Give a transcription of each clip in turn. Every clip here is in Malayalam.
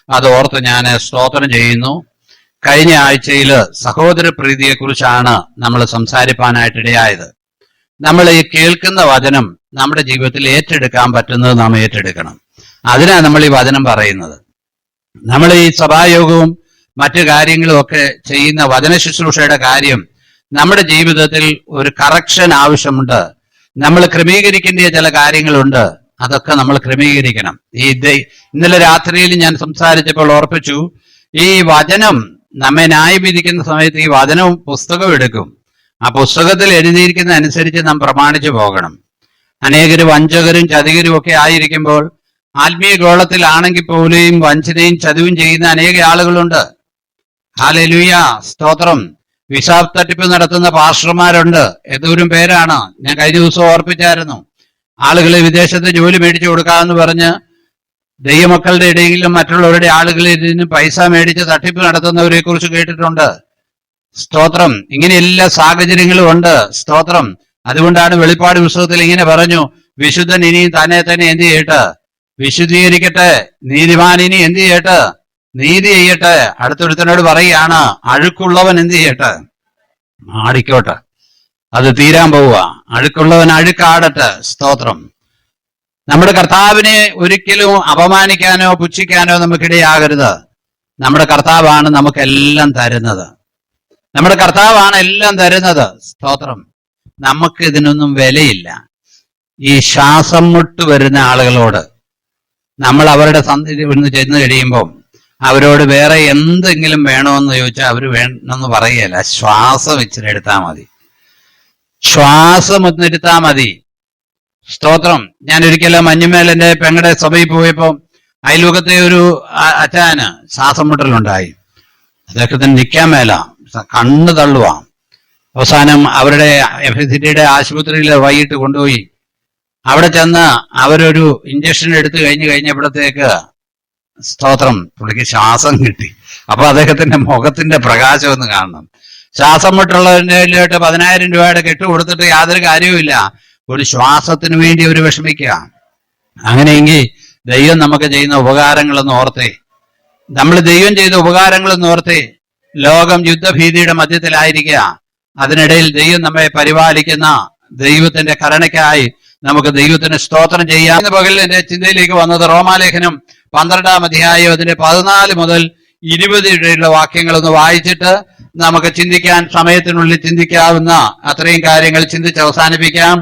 അത് ഓർത്ത് ഞാൻ സ്തോത്രം ചെയ്യുന്നു. കഴിഞ്ഞ ആഴ്ചയിൽ സഹോദര പ്രീതിയെക്കുറിച്ചാണ് നമ്മൾ സംസാരിപ്പാനായിട്ടിടയായത്. നമ്മൾ ഈ കേൾക്കുന്ന വചനം നമ്മുടെ ജീവിതത്തിൽ ഏറ്റെടുക്കാൻ പറ്റുന്നത് നാം ഏറ്റെടുക്കണം. അതിനാണ് നമ്മൾ ഈ വചനം പറയുന്നത്. നമ്മൾ ഈ സഭായോഗവും മറ്റു കാര്യങ്ങളും ഒക്കെ ചെയ്യുന്ന വചന ശുശ്രൂഷയുടെ കാര്യം നമ്മുടെ ജീവിതത്തിൽ ഒരു കറക്ഷൻ ആവശ്യമുണ്ട്. നമ്മൾ ക്രമീകരിക്കേണ്ട ചില കാര്യങ്ങളുണ്ട്, അതൊക്കെ നമ്മൾ ക്രമീകരിക്കണം. ഇന്നലെ രാത്രിയിൽ ഞാൻ സംസാരിച്ചപ്പോൾ ഓർപ്പിച്ചു, ഈ വചനം നമ്മെ ന്യായവിധിക്കുന്ന സമയത്ത് ഈ വചനവും പുസ്തകം എടുക്കും. ആ പുസ്തകത്തിൽ എഴുതിയിരിക്കുന്ന അനുസരിച്ച് നാം പ്രമാണിച്ചു പോകണം. അനേകരും വഞ്ചകരും ചതികരും ഒക്കെ ആയിരിക്കുമ്പോൾ ആത്മീയ ഗോളത്തിലാണെങ്കിൽ പോലും വഞ്ചനയും ചതിവും ചെയ്യുന്ന അനേക ആളുകളുണ്ട്. ഹല്ലേലൂയ, സ്തോത്രം. വിസാഫ് തട്ടിപ്പ് നടത്തുന്ന പാസ്റ്റർമാരുണ്ട്. എന്തോരം പേരാണ്. ഞാൻ കഴിഞ്ഞ ദിവസം ഓർപ്പിച്ചായിരുന്നു. ആളുകളെ വിദേശത്ത് ജോലി മേടിച്ചു കൊടുക്കാമെന്ന് പറഞ്ഞ് ദൈവമക്കളുടെ ഇടയിലും മറ്റുള്ളവരുടെ ആളുകളിൽ നിന്ന് പൈസ മേടിച്ച് തട്ടിപ്പ് നടത്തുന്നവരെ കുറിച്ച് കേട്ടിട്ടുണ്ട്. സ്തോത്രം. ഇങ്ങനെ എല്ലാ സാഹചര്യങ്ങളും ഉണ്ട്. സ്തോത്രം. അതുകൊണ്ടാണ് വെളിപ്പാട് പുസ്തകത്തിൽ ഇങ്ങനെ പറഞ്ഞു, വിശുദ്ധൻ ഇനി തന്നെ എന്ത് ചെയ്യട്ടെ? വിശുദ്ധീകരിക്കട്ടെ. നീതിമാൻ ഇനി എന്ത് ചെയ്യട്ടെ? നീതി ചെയ്യട്ടെ. അടുത്തൊരുത്തനോട് പറയുകയാണ്, അഴുക്കുള്ളവൻ എന്ത് ചെയ്യട്ടെ? ആടിക്കോട്ടെ. അത് തീരാൻ പോവുക. അഴുക്കുള്ളവൻ അഴുക്കാടട്ടെ. സ്തോത്രം. നമ്മുടെ കർത്താവിനെ ഒരിക്കലും അപമാനിക്കാനോ പുച്ഛിക്കാനോ നമുക്കിടയാകരുത്. നമ്മുടെ കർത്താവാണ് നമുക്കെല്ലാം തരുന്നത്. നമ്മുടെ കർത്താവാണ് എല്ലാം തരുന്നത്. സ്തോത്രം. നമുക്ക് ഇതിനൊന്നും വിലയില്ല. ഈ ശ്വാസം മുട്ട് വരുന്ന ആളുകളോട് നമ്മൾ അവരുടെ സന്ധിയിൽ ഒന്ന് ചെന്ന് കഴിയുമ്പോൾ അവരോട് വേറെ എന്തെങ്കിലും വേണമെന്ന് ചോദിച്ചാൽ അവർ വേണമെന്ന് പറയുകയല്ല. ശ്വാസം ഇച്ചിരി എടുത്താൽ മതി. ശ്വാസം ഒന്നിരുത്താൽ മതി. സ്തോത്രം. ഞാൻ ഒരിക്കലും മഞ്ഞുമേലെന്റെ പെങ്ങളുടെ സഭയിൽ പോയപ്പോൾ അയൽവകത്തെ ഒരു അച്ചാന് ശ്വാസം മുട്ടലുണ്ടായി. അദ്ദേഹത്തിന് നിൽക്കാൻ മേല, കണ്ണ് തള്ളുക. അവസാനം അവരുടെ എഫ്സിറ്റിയുടെ ആശുപത്രിയിൽ വൈകിട്ട് കൊണ്ടുപോയി. അവിടെ ചെന്ന് അവരൊരു ഇഞ്ചക്ഷൻ എടുത്തു കഴിഞ്ഞപ്പോഴത്തേക്ക് സ്തോത്രം, പുള്ളിക്ക് ശ്വാസം കിട്ടി. അപ്പൊ അദ്ദേഹത്തിന്റെ മുഖത്തിന്റെ പ്രകാശം ഒന്ന് കാണണം. ശ്വാസം മുട്ടുള്ളതിലോട്ട് 10,000 രൂപയുടെ കെട്ട് കൊടുത്തിട്ട് യാതൊരു കാര്യവുമില്ല. ഒരു ശ്വാസത്തിന് വേണ്ടി അവർ വിഷമിക്കുക. അങ്ങനെയെങ്കിൽ ദൈവം നമുക്ക് ചെയ്യുന്ന ഉപകാരങ്ങളെന്ന് ഓർത്തേ. നമ്മൾ ദൈവം ചെയ്ത ഉപകാരങ്ങളെന്ന് ഓർത്തേ. ലോകം യുദ്ധഭീതിയുടെ മധ്യത്തിലായിരിക്കുക. അതിനിടയിൽ ദൈവം നമ്മെ പരിപാലിക്കുന്ന ദൈവത്തിന്റെ കരുണയ്ക്കായി നമുക്ക് ദൈവത്തിന് സ്തോത്രം ചെയ്യാം. പകലിൽ എന്റെ ചിന്തയിലേക്ക് വന്നത് റോമാലേഖനം 12-ാം അധ്യായം അതിന്റെ 14 മുതൽ 20 വരെയുള്ള വാക്യങ്ങളൊന്ന് വായിച്ചിട്ട് നമുക്ക് ചിന്തിക്കാൻ, സമയത്തിനുള്ളിൽ ചിന്തിക്കാവുന്ന അത്രയും കാര്യങ്ങൾ ചിന്തിച്ച് അവസാനിപ്പിക്കാം.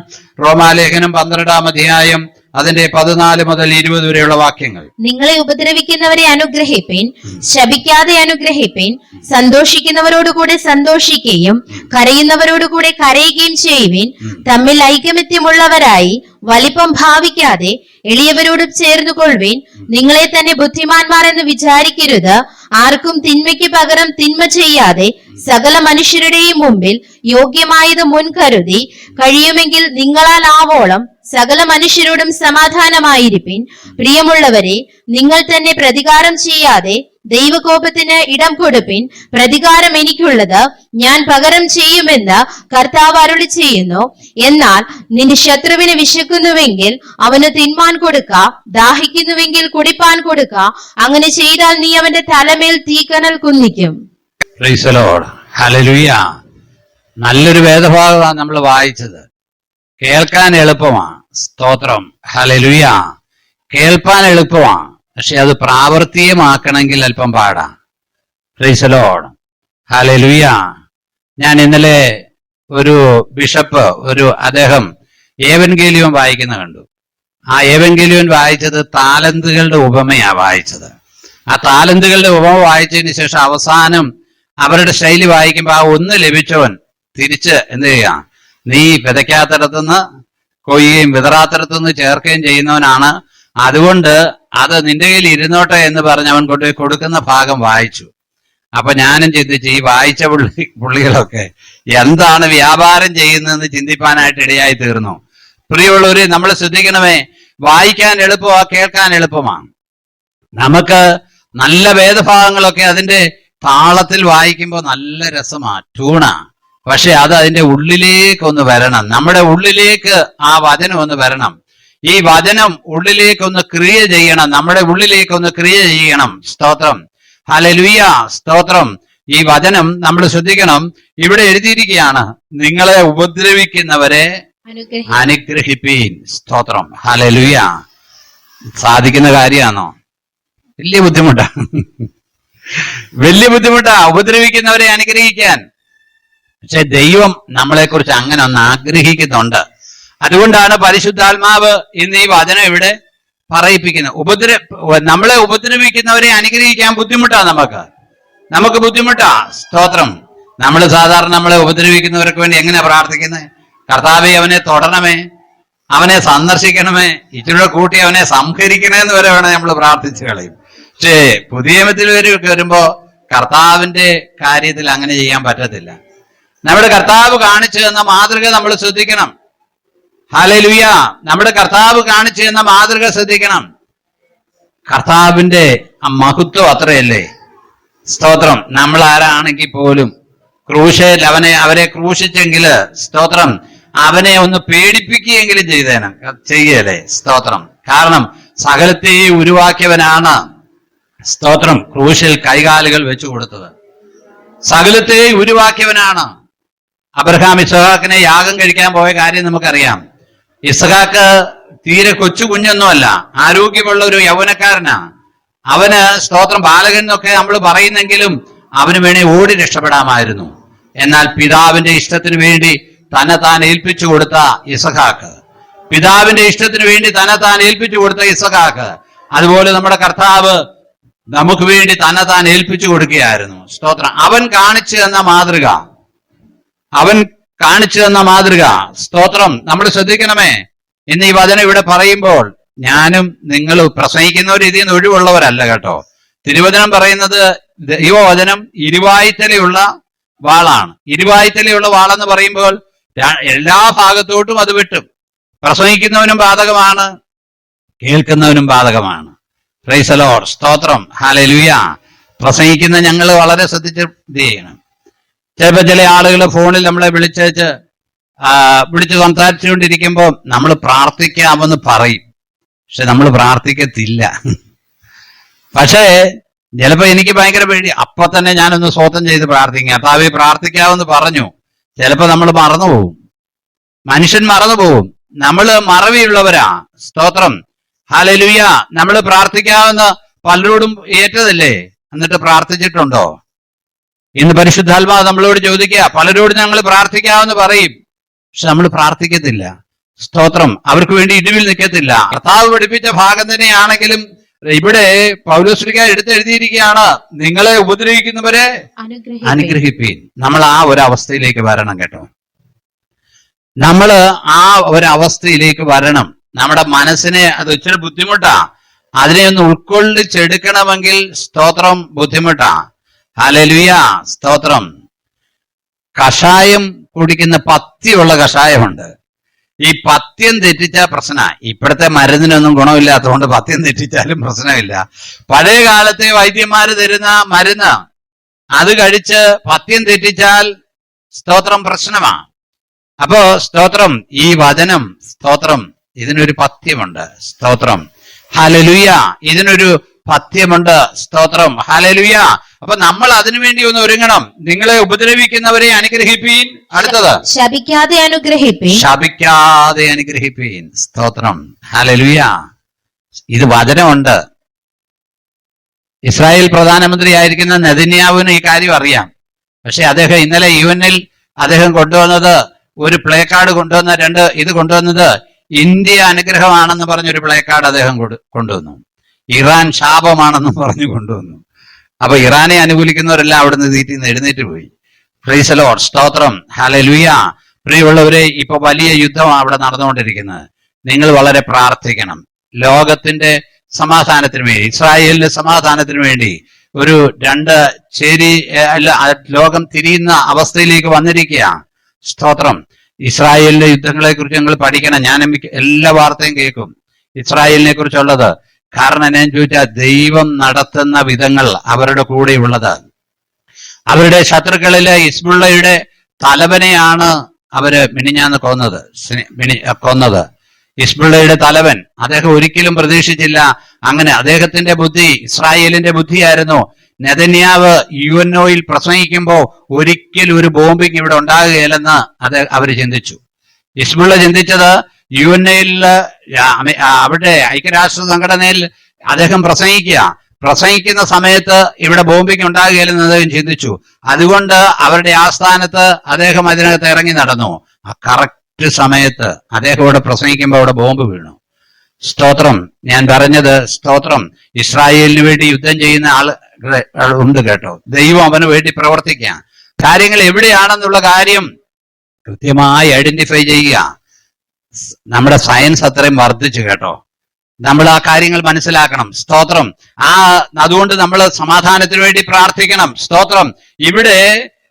റോമാലേഖനം 12-ാം അധ്യായം അതിന്റെ 14 മുതൽ 20 വരെയുള്ള വാക്യങ്ങൾ. നിങ്ങളെ ഉപദ്രവിക്കുന്നവരെ അനുഗ്രഹിപ്പിൻ, ശപിക്കാതെ അനുഗ്രഹിപ്പിൻ, സന്തോഷിക്കുന്നവരോടുകൂടെ സന്തോഷിക്കുകയും കരയുന്നവരോടുകൂടെ കരയുകയും ചെയ്യുവിൻ. തമ്മിൽ ഐകമത്യമുള്ളവരായി വലിപ്പം ഭാവിക്കാതെ എളിയവരോടും ചേർന്നുകൊള്ളുവിൻ. നിങ്ങളെ തന്നെ ബുദ്ധിമാന്മാർ എന്ന് വിചാരിക്കരുത്. ആർക്കും തിന്മയ്ക്ക് പകരം തിന്മ ചെയ്യാതെ സകല മനുഷ്യരുടെയും മുമ്പിൽ യോഗ്യമായത് മുൻകരുതി കഴിയുമെങ്കിൽ നിങ്ങളാൽ ആവോളം സകല മനുഷ്യരോടും സമാധാനമായിരിപ്പിൻ. പ്രിയമുള്ളവരെ, നിങ്ങൾ തന്നെ പ്രതികാരം ചെയ്യാതെ ദൈവകോപത്തിന് ഇടം കൊടുപ്പിൻ. പ്രതികാരം എനിക്കുള്ളത്, ഞാൻ പകരം ചെയ്യുമെന്ന് കർത്താവ് അരുളി ചെയ്യുന്നു. എന്നാൽ നിന്റെ ശത്രുവിന് വിശക്കുന്നുവെങ്കിൽ അവന് തിന്മാൻ കൊടുക്ക, ദാഹിക്കുന്നുവെങ്കിൽ കുടിപ്പാൻ കൊടുക്ക. അങ്ങനെ ചെയ്താൽ നീ അവന്റെ തലമേൽ തീക്കനൽ കുന്നിക്കും. Praise the Lord. ഹല്ലേലൂയ. നല്ലൊരു വേദഭാഗമാണ് നമ്മൾ വായിച്ചത്. കേൾക്കാൻ എളുപ്പമാണ്. സ്തോത്രം. ഹല്ലേലൂയ. കേൾപ്പാൻ എളുപ്പമാണ്, പക്ഷെ അത് പ്രാവർത്തികമാക്കണമെങ്കിൽ അല്പം പാടാം. Price the Lord. ഹല്ലേലൂയ. ഞാൻ ഇന്നലെ ഒരു ബിഷപ്പ് അദ്ദേഹം ഏവൻഗേലിയോൻ വായിക്കുന്ന കണ്ടു. ആ ഏവൻഗേലിയോൻ വായിച്ചത് താലന്തുകളുടെ ഉപമയാ വായിച്ചത്. ആ താലന്തുകളുടെ ഉപമ വായിച്ചതിന് ശേഷം അവസാനം അവരുടെ ശൈലി വായിക്കുമ്പോൾ ആ ഒന്ന് ലഭിച്ചവൻ തിരിച്ച് എന്ത് ചെയ്യാം, നീ വിതയ്ക്കാത്തിടത്തുനിന്ന് കൊയ്യുകയും വിതറാത്തിടത്തുനിന്ന് ചേർക്കുകയും ചെയ്യുന്നവനാണ്, അതുകൊണ്ട് അത് നിന്റെ കയ്യിൽ ഇരുന്നോട്ടെ എന്ന് പറഞ്ഞ് അവൻ കൊണ്ടുപോയി കൊടുക്കുന്ന ഭാഗം വായിച്ചു. അപ്പൊ ഞാനും ചിന്തിച്ചു, ഈ വായിച്ച പുള്ളികളൊക്കെ എന്താണ് വ്യാപാരം ചെയ്യുന്നതെന്ന് ചിന്തിപ്പാനായിട്ട് ഇടയായി തീർന്നു. പ്രിയമുള്ളവരെ, നമ്മൾ ശ്രദ്ധിക്കണമേ, വായിക്കാൻ എളുപ്പമാ, കേൾക്കാൻ എളുപ്പമാണ്. നമുക്ക് നല്ല വേദഭാഗങ്ങളൊക്കെ അതിന്റെ താളത്തിൽ വായിക്കുമ്പോൾ നല്ല രസമാ, ട്യൂണാ. പക്ഷെ അത് അതിന്റെ ഉള്ളിലേക്കൊന്ന് വരണം. നമ്മുടെ ഉള്ളിലേക്ക് ആ വചനം ഒന്ന് വരണം. ഈ വചനം ഉള്ളിലേക്കൊന്ന് ക്രിയ ചെയ്യണം, നമ്മുടെ ഉള്ളിലേക്കൊന്ന് ക്രിയ ചെയ്യണം. സ്തോത്രം, ഹല്ലേലൂയ, സ്തോത്രം. ഈ വചനം നമ്മൾ ശ്രദ്ധിക്കണം. ഇവിടെ എഴുതിയിരിക്കുകയാണ്, നിങ്ങളെ ഉപദ്രവിക്കുന്നവരെ അനുഗ്രഹിപ്പീൻ. സ്തോത്രം, ഹല്ലേലൂയ. സാധിക്കുന്ന കാര്യമാണോ? വലിയ ബുദ്ധിമുട്ടാ, വലിയ ബുദ്ധിമുട്ടാ ഉപദ്രവിക്കുന്നവരെ അനുഗ്രഹിക്കാൻ. പക്ഷെ ദൈവം നമ്മളെക്കുറിച്ച് അങ്ങനെ ഒന്ന് ആഗ്രഹിക്കുന്നുണ്ട്. അതുകൊണ്ടാണ് പരിശുദ്ധാത്മാവ് ഇന്ന് ഈ വചനം ഇവിടെ പറയിപ്പിക്കുന്നത്. നമ്മളെ ഉപദ്രവിക്കുന്നവരെ അനുഗ്രഹിക്കാൻ ബുദ്ധിമുട്ടാ, നമുക്ക് ബുദ്ധിമുട്ടാ. സ്തോത്രം. നമ്മൾ സാധാരണ നമ്മളെ ഉപദ്രവിക്കുന്നവർക്ക് വേണ്ടി എങ്ങനെ പ്രാർത്ഥിക്കുന്നത്? കർത്താവേ, അവനെ തൊടണമേ, അവനെ സന്ദർശിക്കണമേ, ഇച്ചിരി കൂട്ടി അവനെ സംഹരിക്കണമെന്ന് വരെ വേണം നമ്മൾ പ്രാർത്ഥിച്ചു കളയും. പക്ഷേ പുതിയ നിയമത്തിൽ വരുമ്പോ കർത്താവിന്റെ കാര്യത്തിൽ അങ്ങനെ ചെയ്യാൻ പറ്റത്തില്ല. നമ്മുടെ കർത്താവ് കാണിച്ചു തന്ന മാതൃക നമ്മൾ ശ്രദ്ധിക്കണം. ഹല്ലേലൂയ. നമ്മുടെ കർത്താവ് കാണിച്ചു തന്ന മാതൃക ശ്രദ്ധിക്കണം. കർത്താവിന്റെ മഹത്വം അത്രയല്ലേ. സ്തോത്രം. നമ്മൾ ആരാണെങ്കിൽ പോലും ക്രൂശയിൽ അവരെ ക്രൂശിച്ചെങ്കില്, സ്തോത്രം, അവനെ ഒന്ന് പേടിപ്പിക്കുകയെങ്കിലും ചെയ്യല്ലേ. സ്തോത്രം. കാരണം സകലത്തെ ഉരുവാക്കിയവനാണ്, സ്തോത്രം, ക്രൂശിൽ കൈകാലുകൾ വെച്ചു കൊടുത്തത്. സകലത്തെ ഉരുവാക്കിയവനാണ്. അബ്രഹാം ഇസ്ഹാക്കിനെ യാഗം കഴിക്കാൻ പോയ കാര്യം നമുക്കറിയാം. ഇസ്ഹാക്ക് തീരെ കൊച്ചു കുഞ്ഞൊന്നുമല്ല, ആരോഗ്യമുള്ള ഒരു യൗവനക്കാരനാ. അവന്, സ്തോത്രം, ബാലകൻ എന്നൊക്കെ നമ്മൾ പറയുന്നെങ്കിലും അവന് വേണേ ഓടി രക്ഷപ്പെടാമായിരുന്നു. എന്നാൽ പിതാവിന്റെ ഇഷ്ടത്തിന് വേണ്ടി തന്നെത്താൻ ഏൽപ്പിച്ചു കൊടുത്ത ഇസ്ഹാക്ക്, പിതാവിന്റെ ഇഷ്ടത്തിന് വേണ്ടി തന്നെത്താൻ ഏൽപ്പിച്ചു കൊടുത്ത ഇസ്ഹാക്ക്, അതുപോലെ നമ്മുടെ കർത്താവ് നമുക്ക് വേണ്ടി തന്നെത്താൻ ഏൽപ്പിച്ചു കൊടുക്കുകയായിരുന്നു. സ്തോത്രം. അവൻ കാണിച്ചു തന്ന മാതൃക, സ്തോത്രം, നമ്മൾ ശ്രദ്ധിക്കണമേ. ഇന്ന് ഈ വചനം ഇവിടെ പറയുമ്പോൾ ഞാനും നിങ്ങൾ പ്രസംഗിക്കുന്നവർ ഇതിൽ നിന്ന് ഒഴിവുള്ളവരല്ല കേട്ടോ. തിരുവചനം പറയുന്നത്, ദൈവവചനം ഇരുവായ്ത്തലയുള്ള വാളാണ്. ഇരുവായ്ത്തലയുള്ള വാളെന്ന് പറയുമ്പോൾ എല്ലാ ഭാഗത്തോട്ടും അത് വെട്ടും. പ്രസംഗിക്കുന്നവനും ബാധകമാണ്, കേൾക്കുന്നവനും ബാധകമാണ്. Price the Lord. സ്തോത്രം, ഹല്ലേലൂയ. പ്രസംഗിക്കുന്ന ഞങ്ങൾ വളരെ ശ്രദ്ധിച്ച് ഇത് ചെയ്യണം. ചിലപ്പോൾ ചില ആളുകൾ ഫോണിൽ നമ്മളെ വിളിച്ച് സംസാരിച്ചുകൊണ്ടിരിക്കുമ്പോൾ നമ്മൾ പ്രാർത്ഥിക്കാമെന്ന് പറയും, പക്ഷെ നമ്മൾ പ്രാർത്ഥിക്കത്തില്ല. പക്ഷേ ചിലപ്പോ എനിക്ക് ഭയങ്കര പേടി, അപ്പൊ തന്നെ ഞാനൊന്ന് സ്വതം ചെയ്ത് പ്രാർത്ഥിക്കാം. കർത്താവേ പ്രാർത്ഥിക്കാമെന്ന് പറഞ്ഞു. ചിലപ്പോ നമ്മൾ മറന്നുപോകും, മനുഷ്യൻ മറന്നുപോകും. നമ്മൾ മറവിയുള്ളവരാ. സ്തോത്രം, ഹല്ലേലൂയ. നമ്മൾ പ്രാർത്ഥിക്കാമെന്ന് പലരോടും ഏറ്റതല്ലേ, എന്നിട്ട് പ്രാർത്ഥിച്ചിട്ടുണ്ടോ? ഇന്ന് പരിശുദ്ധാത്മാവ് നമ്മളോട് ചോദിക്കുക, പലരോടും ഞങ്ങൾ പ്രാർത്ഥിക്കാമെന്ന് പറയും, പക്ഷെ നമ്മൾ പ്രാർത്ഥിക്കത്തില്ല. സ്തോത്രം. അവർക്ക് വേണ്ടി ഇടിവിൽ നിൽക്കത്തില്ല. കർത്താവ് പഠിപ്പിച്ച ഭാഗം തന്നെയാണെങ്കിലും ഇവിടെ പൗലോസ്ലീഹ എഴുതിയിരിക്കുകയാണ്, നിങ്ങളെ ഉപദ്രവിക്കുന്നവരെ അനുഗ്രഹിപ്പീൻ. നമ്മൾ ആ ഒരു അവസ്ഥയിലേക്ക് വരണം കേട്ടോ. നമ്മൾ ആ ഒരു അവസ്ഥയിലേക്ക് വരണം. നമ്മുടെ മനസ്സിനെ, അത് ഇച്ചിരി ബുദ്ധിമുട്ടാ, അതിനെ ഒന്ന് ഉൾക്കൊള്ളിച്ചെടുക്കണമെങ്കിൽ, സ്തോത്രം, ബുദ്ധിമുട്ടാ. ഹല്ലേലൂയ, സ്തോത്രം. കഷായം കുടിക്കുന്ന പഥ്യമുള്ള കഷായമുണ്ട്. ഈ പഥ്യം തെറ്റിച്ച പ്രശ്ന. ഇപ്പോഴത്തെ മരുന്നിനൊന്നും ഗുണമില്ലാത്തതുകൊണ്ട് പഥ്യം തെറ്റിച്ചാലും പ്രശ്നമില്ല. പഴയ കാലത്തെ വൈദ്യന്മാര് തരുന്ന മരുന്ന് അത് കഴിച്ച് പഥ്യം തെറ്റിച്ചാൽ, സ്തോത്രം, പ്രശ്നമാ. അപ്പോ സ്തോത്രം, ഈ വചനം, സ്തോത്രം, ഇതിനൊരു പഥ്യമുണ്ട്. സ്തോത്രം, ഹല്ലേലൂയ. ഇതിനൊരു പഥ്യമുണ്ട്. സ്തോത്രം, ഹല്ലേലൂയ. അപ്പൊ നമ്മൾ അതിനുവേണ്ടി ഒന്ന് ഒരുങ്ങണം. നിങ്ങളെ ഉപദ്രവിക്കുന്നവരെ അനുഗ്രഹിപ്പീൻ. അടുത്തത്, ശപിക്കാതെ അനുഗ്രഹിപ്പീൻ. സ്തോത്രം, ഹല്ലേലൂയ. ഇത് വചനമുണ്ട്. ഇസ്രായേൽ പ്രധാനമന്ത്രിയായിരിക്കുന്ന നെതന്യാഹുവിന് ഈ കാര്യം അറിയാം. പക്ഷെ അദ്ദേഹം ഇന്നലെ യുഎന്നിൽ അദ്ദേഹം കൊണ്ടുവന്നത് ഒരു പ്ലേ കാർഡ് കൊണ്ടുവന്നത് ഇന്ത്യ അനുഗ്രഹമാണെന്ന് പറഞ്ഞൊരു പ്ലേ കാർഡ് അദ്ദേഹം കൊണ്ടുവന്നു. ഇറാൻ ശാപമാണെന്ന് പറഞ്ഞു കൊണ്ടുവന്നു. അപ്പൊ ഇറാനെ അനുകൂലിക്കുന്നവരെല്ലാം അവിടുന്ന് തീറ്റിന്ന് എഴുന്നേറ്റ് പോയി. Price the Lord. സ്തോത്രം, ഹല്ലേലൂയ. പ്രിയമുള്ളവരെ, ഇപ്പൊ വലിയ യുദ്ധമാണ് അവിടെ നടന്നുകൊണ്ടിരിക്കുന്നത്. നിങ്ങൾ വളരെ പ്രാർത്ഥിക്കണം. ലോകത്തിന്റെ സമാധാനത്തിന് വേണ്ടി, ഇസ്രായേലിന്റെ സമാധാനത്തിന് വേണ്ടി ഒരു ലോകം തിരിയുന്ന അവസ്ഥയിലേക്ക് വന്നിരിക്കുക. സ്തോത്രം. ഇസ്രായേലിന്റെ യുദ്ധങ്ങളെ കുറിച്ച് ഞങ്ങൾ പഠിക്കണം. ഞാൻ എല്ലാ വാർത്തയും കേൾക്കും ഇസ്രായേലിനെ കുറിച്ചുള്ളത്. കാരണം ഞാൻ ചോദിച്ചാൽ, ദൈവം നടത്തുന്ന വിധങ്ങൾ അവരുടെ കൂടെയുള്ളത്. അവരുടെ ശത്രുക്കളിലെ ഹിസ്ബുള്ളയുടെ തലവനെയാണ് അവര് മിനിഞ്ഞാന്ന് കൊന്നത്. ഹിസ്ബുള്ളയുടെ തലവൻ, അദ്ദേഹം ഒരിക്കലും പ്രതീക്ഷിച്ചില്ല. അങ്ങനെ അദ്ദേഹത്തിന്റെ ബുദ്ധി ഇസ്രായേലിന്റെ ബുദ്ധിയായിരുന്നു. നെതന്യാവ് UNOയിൽ പ്രസംഗിക്കുമ്പോൾ ഒരിക്കലും ഒരു ബോംബിങ് ഇവിടെ ഉണ്ടാകുകയില്ലെന്ന് അവർ ചിന്തിച്ചു. ഹിസ്ബുള്ള ചിന്തിച്ചത് UNOയിൽ അവിടെ ഐക്യരാഷ്ട്ര സംഘടനയിൽ അദ്ദേഹം പ്രസംഗിക്കുന്ന സമയത്ത് ഇവിടെ ബോംബിങ് ഉണ്ടാകുകയില്ലെന്ന് അദ്ദേഹം ചിന്തിച്ചു. അതുകൊണ്ട് അവരുടെ ആസ്ഥാനത്ത് അദ്ദേഹം അതിനകത്ത് ഇറങ്ങി നടന്നു. ആ കറക്റ്റ് സമയത്ത് അദ്ദേഹം ഇവിടെ പ്രസംഗിക്കുമ്പോൾ അവിടെ ബോംബ് വീണു. സ്തോത്രം. ഞാൻ പറഞ്ഞത് സ്തോത്രം, ഇസ്രായേലിന് വേണ്ടി യുദ്ധം ചെയ്യുന്ന ആളുകൾ ഉണ്ട് കേട്ടോ. ദൈവം അവന് വേണ്ടി പ്രവർത്തിക്കുക. കാര്യങ്ങൾ എവിടെയാണെന്നുള്ള കാര്യം കൃത്യമായി ഐഡന്റിഫൈ ചെയ്യുക. നമ്മുടെ സയൻസ് അത്രയും വർദ്ധിച്ചു കേട്ടോ. നമ്മൾ ആ കാര്യങ്ങൾ മനസ്സിലാക്കണം. സ്തോത്രം. അതുകൊണ്ട് നമ്മൾ സമാധാനത്തിന് വേണ്ടി പ്രാർത്ഥിക്കണം. സ്തോത്രം. ഇവിടെ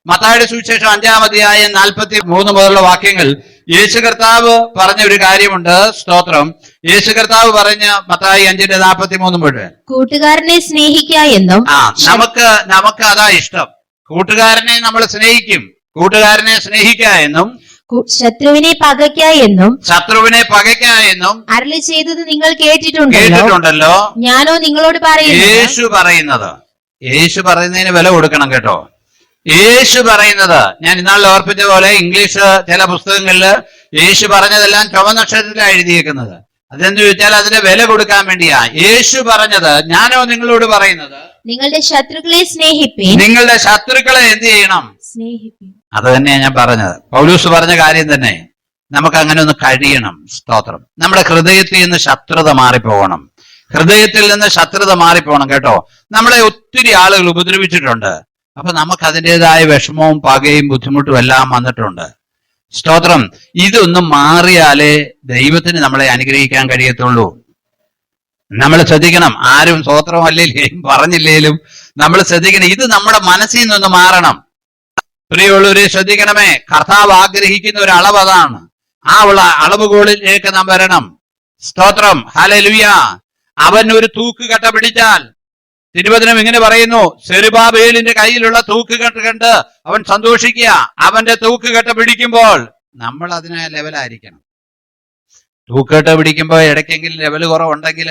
മത്തായിയുടെ സുവിശേഷം 5-ാം അധ്യായം 43 മുതലുള്ള വാക്യങ്ങൾ യേശു കർത്താവ് പറഞ്ഞ ഒരു കാര്യമുണ്ട്. സ്തോത്രം. യേശു കർത്താവ് പറഞ്ഞ മത്തായി 5:43 മുഴുവൻ കൂട്ടുകാരനെ സ്നേഹിക്കുക എന്നും. നമുക്ക് അതാ ഇഷ്ടം. കൂട്ടുകാരനെ നമ്മൾ സ്നേഹിക്കും. കൂട്ടുകാരനെ സ്നേഹിക്കുക എന്നും ശത്രുവിനെ പകയ്ക്ക എന്നും അരുളി ചെയ്തത് നിങ്ങൾ കേട്ടിട്ടുണ്ടല്ലോ. ഞാനോ നിങ്ങളോട് പറയുന്നു. യേശു പറയുന്നതിന് വില കൊടുക്കണം കേട്ടോ. യേശു പറയുന്നത്, ഞാൻ ഇന്നാളിൽ ഓർപ്പിച്ച പോലെ ഇംഗ്ലീഷ് ചില പുസ്തകങ്ങളിൽ യേശു പറഞ്ഞതെല്ലാം ചുവന്നക്ഷരത്തിലാണ് എഴുതിയേക്കുന്നത്. അതെന്ത് ചോദിച്ചാൽ അതിന്റെ വില കൊടുക്കാൻ വേണ്ടിയാ. യേശു പറഞ്ഞത്, ഞാനോ നിങ്ങളോട് പറയുന്നത്, നിങ്ങളുടെ ശത്രുക്കളെ സ്നേഹിപ്പീൻ. നിങ്ങളുടെ ശത്രുക്കളെ എന്ത് ചെയ്യണം? സ്നേഹിപ്പീൻ. അത് തന്നെയാ ഞാൻ പറഞ്ഞത്. പൗലൂസ് പറഞ്ഞ കാര്യം തന്നെ. നമുക്ക് അങ്ങനെ ഒന്ന് കഴിയണം. സ്തോത്രം. നമ്മുടെ ഹൃദയത്തിൽ നിന്ന് ശത്രുത മാറിപ്പോകണം. ഹൃദയത്തിൽ നിന്ന് ശത്രുത മാറിപ്പോകണം കേട്ടോ. നമ്മളെ ഒത്തിരി ആളുകൾ ഉപദ്രവിച്ചിട്ടുണ്ട്. അപ്പൊ നമുക്ക് അതിൻ്റെതായ വിഷമവും പകയും ബുദ്ധിമുട്ടും എല്ലാം വന്നിട്ടുണ്ട്. സ്തോത്രം. ഇതൊന്നും മാറിയാലേ ദൈവത്തിന് നമ്മളെ അനുഗ്രഹിക്കാൻ കഴിയത്തുള്ളൂ. നമ്മൾ ശ്രദ്ധിക്കണം. ആരും സ്തോത്രം അല്ലേലും പറഞ്ഞില്ലേലും നമ്മൾ ശ്രദ്ധിക്കണം. ഇത് നമ്മുടെ മനസ്സിൽ നിന്നൊന്ന് മാറണം. പ്രിയമുള്ളവരെ ശ്രദ്ധിക്കണമേ. കർത്താവ് ആഗ്രഹിക്കുന്ന ഒരു അളവ് അതാണ്. ആ അളവുകോലിലേക്ക് നാം വരണം. സ്തോത്രം. ഹല്ലേലൂയ. അവൻ ഒരു തൂക്കുകട്ട പിടിച്ചാൽ, തിരുവചനം ഇങ്ങനെ പറയുന്നു, സെരുബാബേലിന്റെ കയ്യിലുള്ള തൂക്കുകെട്ട് കണ്ട് അവൻ സന്തോഷിക്കുക. അവന്റെ തൂക്കുകെട്ട് പിടിക്കുമ്പോൾ നമ്മൾ അതിനെ ലെവലായിരിക്കണം. തൂക്കുകെട്ട് പിടിക്കുമ്പോൾ ഇടയ്ക്കെങ്കിലും ലെവൽ കുറവുണ്ടെങ്കിൽ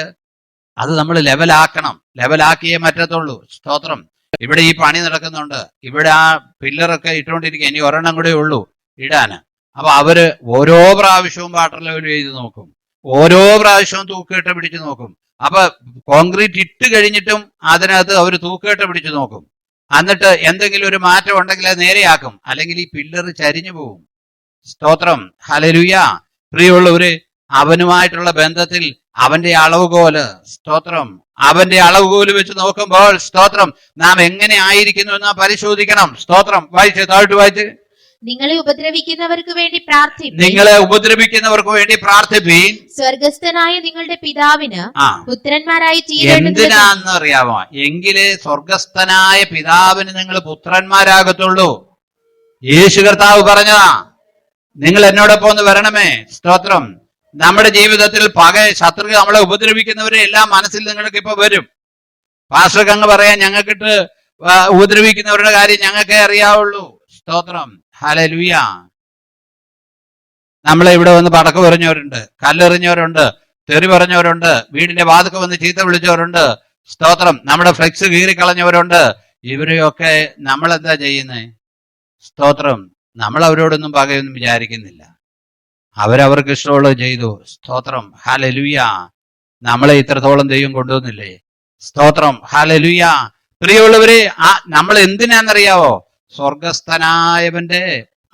അത് നമ്മൾ ലെവലാക്കണം. ലെവലാക്കിയേ പറ്റത്തുള്ളൂ. സ്തോത്രം. ഇവിടെ ഈ പണി നടക്കുന്നുണ്ട്. ഇവിടെ ആ പില്ലറൊക്കെ ഇട്ടുകൊണ്ടിരിക്കുക. ഇനി ഒരെണ്ണം കൂടെ ഉള്ളൂ ഇടാന്. അപ്പൊ അവര് ഓരോ പ്രാവശ്യവും വാട്ടർ ലെവൽ ചെയ്ത് നോക്കും. ഓരോ പ്രാവശ്യവും തൂക്കുകെട്ട് പിടിച്ചു നോക്കും. അപ്പൊ കോൺക്രീറ്റ് ഇട്ട് കഴിഞ്ഞിട്ടും അതിനകത്ത് അവർ തൂക്കുകെട്ട് പിടിച്ചു നോക്കും. എന്നിട്ട് എന്തെങ്കിലും ഒരു മാറ്റം ഉണ്ടെങ്കിൽ അത് നേരെയാക്കും. അല്ലെങ്കിൽ ഈ പില്ലർ ചരിഞ്ഞു പോകും. സ്തോത്രം. ഹല്ലേലൂയ. പ്രിയമുള്ളവര്, അവനുമായിട്ടുള്ള ബന്ധത്തിൽ അവന്റെ അളവുകോല്, സ്തോത്രം, അവന്റെ അളവുകോല് വെച്ച് നോക്കുമ്പോൾ സ്തോത്രം നാം എങ്ങനെ ആയിരിക്കുന്നു എന്ന് പരിശോധിക്കണം. സ്തോത്രം. താഴ്ത്തു വായിച്ച്. നിങ്ങളെ ഉപദ്രവിക്കുന്നവർക്ക് വേണ്ടി പ്രാർത്ഥിപ്പീൻ. സ്വർഗസ്ഥനായ നിങ്ങളുടെ പിതാവിന് പുത്രന്മാരായി എന്തിനാന്ന് അറിയാമോ? എങ്കിലേ സ്വർഗസ്ഥനായ പിതാവിന് നിങ്ങൾ പുത്രന്മാരാകത്തുള്ളൂ. യേശു കർത്താവ് പറഞ്ഞതാ, നിങ്ങൾ എന്നോടൊപ്പം ഒന്ന് വരണമേ. സ്തോത്രം. നമ്മുടെ ജീവിതത്തിൽ ശത്രുക്കൾ നമ്മളെ ഉപദ്രവിക്കുന്നവരെ എല്ലാം മനസ്സിൽ നിങ്ങൾക്ക് ഇപ്പൊ വരും. പാസ്റ്റർക്ക് അങ്ങ് പറയാൻ, ഞങ്ങൾക്കിട്ട് ഉപദ്രവിക്കുന്നവരുടെ കാര്യം ഞങ്ങൾക്കേ അറിയാവുള്ളൂ. സ്തോത്രം. ഹല്ലേലൂയ. നമ്മളെ ഇവിടെ വന്ന് പടക്കം എറിഞ്ഞവരുണ്ട്, കല്ലെറിഞ്ഞവരുണ്ട്, തെറി പറഞ്ഞവരുണ്ട്, വീടിന്റെ വാതിൽക്ക് വന്ന് ചീത്ത വിളിച്ചവരുണ്ട്. സ്തോത്രം. നമ്മുടെ ഫ്ലെക്സ് കീറിക്കളഞ്ഞവരുണ്ട്. ഇവരെയൊക്കെ നമ്മൾ എന്താ ചെയ്യുന്നത്? സ്തോത്രം. നമ്മൾ അവരോടൊന്നും പകയൊന്നും വിചാരിക്കുന്നില്ല. അവരവർക്ക് ഇഷ്ടമുള്ളത് ചെയ്തു. സ്തോത്രം. ഹല്ലേലൂയ. നമ്മളെ ഇത്രത്തോളം ദൈവം കൊണ്ടുവന്നില്ലേ? സ്തോത്രം. ഹല്ലേലൂയ. പ്രിയമുള്ളവരെ, നമ്മൾ എന്തിനാന്നറിയാവോ? സ്വർഗസ്ഥനായവന്റെ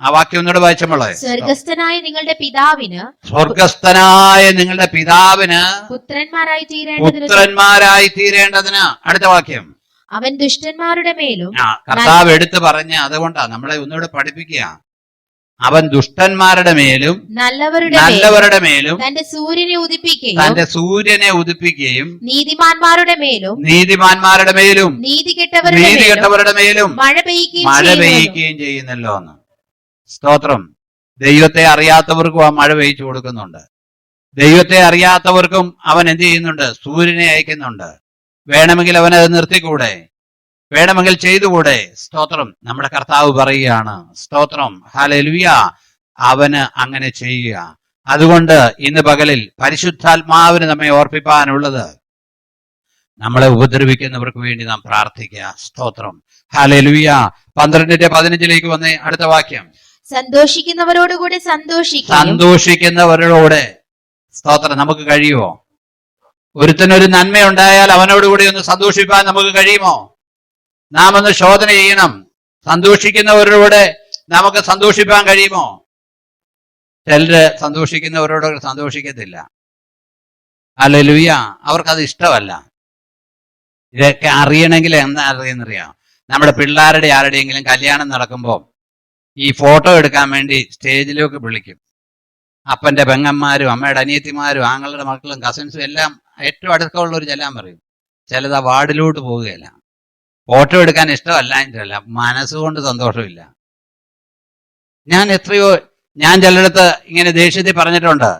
ആ വാക്യം ഒന്നുകൂടെ വായിച്ചോളെ. സ്വർഗസ്ഥനായ നിങ്ങളുടെ പിതാവിന് പുത്രന്മാരായി തീരേണ്ടതിന്. അടുത്ത വാക്യം. അവൻ ദുഷ്ടന്മാരുടെ മേലും. കർത്താവ് എടുത്തു പറഞ്ഞ അതുകൊണ്ടാ നമ്മളെ ഒന്നുകൂടെ പഠിപ്പിക്കുക. അവൻ ദുഷ്ടന്മാരുടെ മേലും നല്ലവരുടെ മേലും തന്റെ സൂര്യനെ ഉദിപ്പിക്കുകയും നീതിമാന്മാരുടെ മേലും നീതികെട്ടവരുടെ മേലും മഴ പെയ്യുകയും ചെയ്യുന്നല്ലോ എന്ന്. സ്തോത്രം. ദൈവത്തെ അറിയാത്തവർക്കും ആ മഴ പെയ്ച്ചു കൊടുക്കുന്നുണ്ട്. ദൈവത്തെ അറിയാത്തവർക്കും അവൻ എന്ത് ചെയ്യുന്നുണ്ട്? സൂര്യനെ അയക്കുന്നുണ്ട്. വേണമെങ്കിൽ അവനത് നിർത്തിക്കൂടെ? വേണമെങ്കിൽ ചെയ്തുകൂടെ? സ്തോത്രം. നമ്മുടെ കർത്താവ് പറയുകയാണ്. സ്തോത്രം. ഹല്ലേലൂയ. അവന് അങ്ങനെ ചെയ്യുക. അതുകൊണ്ട് ഇന്ന് പകലിൽ പരിശുദ്ധാത്മാവിന് നമ്മെ ഓർപ്പിപ്പാനുള്ളത്, നമ്മളെ ഉപദ്രവിക്കുന്നവർക്ക് വേണ്ടി നാം പ്രാർത്ഥിക്കുക. സ്തോത്രം. ഹല്ലേലൂയ. 12:15 വന്നേ, അടുത്ത വാക്യം. സന്തോഷിക്കുന്നവരോടുകൂടെ സന്തോഷിക്കുന്നവരോട്. സ്തോത്രം. നമുക്ക് കഴിയുമോ? ഒരുത്തനൊരു നന്മയുണ്ടായാൽ അവനോടുകൂടി ഒന്ന് സന്തോഷിപ്പാൻ നമുക്ക് കഴിയുമോ? നാം ഒന്ന് ശോധന ചെയ്യണം. സന്തോഷിക്കുന്നവരോട് നമുക്ക് സന്തോഷിപ്പാൻ കഴിയുമോ? ചിലര് സന്തോഷിക്കുന്നവരോട് സന്തോഷിക്കത്തില്ല. ഹല്ലേലൂയ. അവർക്കത് ഇഷ്ടമല്ല. ഇതൊക്കെ അറിയണമെങ്കിൽ എന്താ അറിയുന്നറിയാം? നമ്മുടെ പിള്ളേരുടെ ആരുടെയെങ്കിലും കല്യാണം നടക്കുമ്പോൾ ഈ ഫോട്ടോ എടുക്കാൻ വേണ്ടി സ്റ്റേജിലേക്ക് വിളിക്കും. അപ്പന്റെ പെങ്ങന്മാരും അമ്മയുടെ അനിയത്തിമാരും ആങ്ങളുടെ മക്കളും കസിൻസും എല്ലാം ഏറ്റവും അടുക്കമുള്ളവർ ചെല്ലാൻ പറയും. ചിലത് ആ വാർഡിലോട്ട് പോവുകയില്ല. ഫോട്ടോ എടുക്കാൻ ഇഷ്ടമല്ല എന്നല്ല, മനസ്സുകൊണ്ട് സന്തോഷമില്ല. ഞാൻ ചിലയിടത്ത് ഇങ്ങനെ ദേഷ്യത്തിൽ പറഞ്ഞിട്ടുണ്ട്.